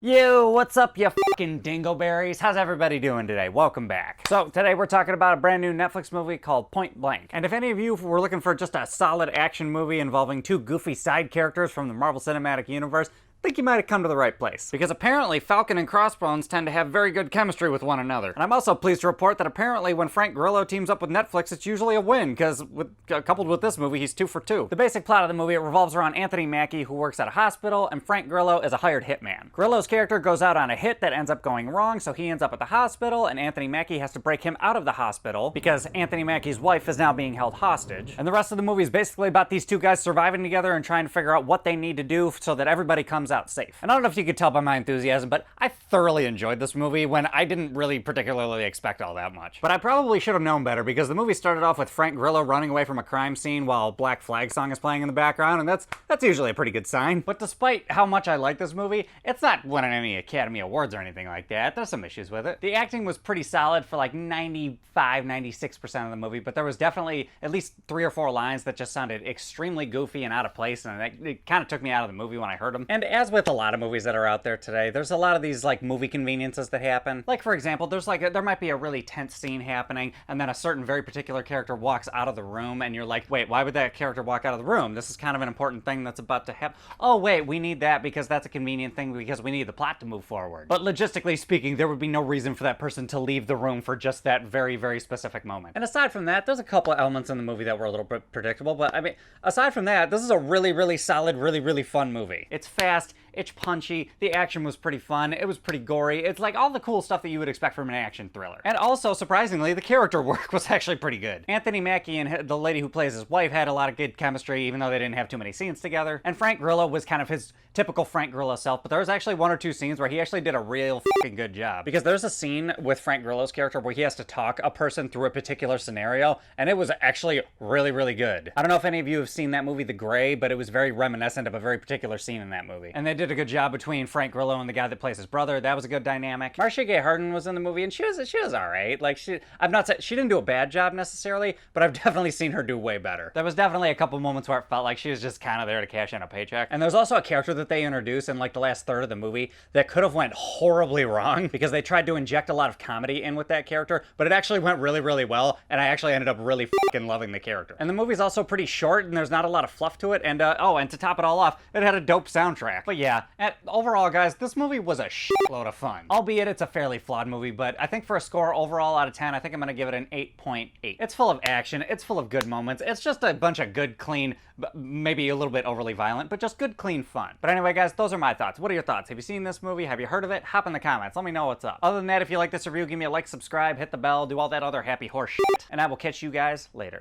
Yo, what's up, you fucking dingleberries? How's everybody doing today? Welcome back. So, today we're talking about a brand new Netflix movie called Point Blank. And if any of you were looking for just a solid action movie involving two goofy side characters from the Marvel Cinematic Universe, I think you might have come to the right place. Because apparently Falcon and Crossbones tend to have very good chemistry with one another. And I'm also pleased to report that apparently when Frank Grillo teams up with Netflix, it's usually a win, because coupled with this movie, he's 2 for 2. The basic plot of the movie, it revolves around Anthony Mackie, who works at a hospital, and Frank Grillo is a hired hitman. Grillo's character goes out on a hit that ends up going wrong, so he ends up at the hospital, and Anthony Mackie has to break him out of the hospital, because Anthony Mackie's wife is now being held hostage. And the rest of the movie is basically about these two guys surviving together and trying to figure out what they need to do so that everybody comes out safe. And I don't know if you could tell by my enthusiasm, but I thoroughly enjoyed this movie when I didn't really particularly expect all that much. But I probably should have known better, because the movie started off with Frank Grillo running away from a crime scene while Black Flag song is playing in the background, and that's usually a pretty good sign. But despite how much I like this movie, it's not winning any Academy Awards or anything like that. There's some issues with it. The acting was pretty solid for like 95-96% of the movie, but there was definitely at least 3 or 4 lines that just sounded extremely goofy and out of place, and it kind of took me out of the movie when I heard them. And as with a lot of movies that are out there today, there's a lot of these like movie conveniences that happen. Like, for example, there might be a really tense scene happening, and then a certain very particular character walks out of the room, and you're like, wait, why would that character walk out of the room? This is kind of an important thing that's about to happen. Oh wait, we need that because that's a convenient thing because we need the plot to move forward. But logistically speaking, there would be no reason for that person to leave the room for just that very, very specific moment. And aside from that, there's a couple of elements in the movie that were a little bit predictable, but I mean, aside from that, this is a really, really solid, really, really fun movie. It's fast, it's punchy, the action was pretty fun, it was pretty gory, it's like all the cool stuff that you would expect from an action thriller. And also, surprisingly, the character work was actually pretty good. Anthony Mackie and the lady who plays his wife had a lot of good chemistry, even though they didn't have too many scenes together. And Frank Grillo was kind of his typical Frank Grillo self, but there was actually 1 or 2 scenes where he actually did a real fucking good job. Because there's a scene with Frank Grillo's character where he has to talk a person through a particular scenario, and it was actually really, really good. I don't know if any of you have seen that movie, The Gray, but it was very reminiscent of a very particular scene in that movie. And they did a good job between Frank Grillo and the guy that plays his brother. That was a good dynamic. Marcia Gay Harden was in the movie, and she was all right. Like, she didn't do a bad job necessarily, but I've definitely seen her do way better. There was definitely a couple moments where it felt like she was just kind of there to cash in a paycheck. And there's also a character that they introduced in like the last third of the movie that could have went horribly wrong because they tried to inject a lot of comedy in with that character, but it actually went really, really well, and I actually ended up really fucking loving the character. And the movie's also pretty short, and there's not a lot of fluff to it, and and to top it all off, it had a dope soundtrack. But yeah, overall, guys, this movie was a shitload of fun. Albeit it's a fairly flawed movie, but I think for a score overall out of 10, I think I'm gonna give it an 8.8. It's full of action, it's full of good moments, it's just a bunch of good, clean, maybe a little bit overly violent, but just good, clean fun. But anyway, guys, those are my thoughts. What are your thoughts? Have you seen this movie? Have you heard of it? Hop in the comments. Let me know what's up. Other than that, if you like this review, give me a like, subscribe, hit the bell, do all that other happy horse shit, and I will catch you guys later.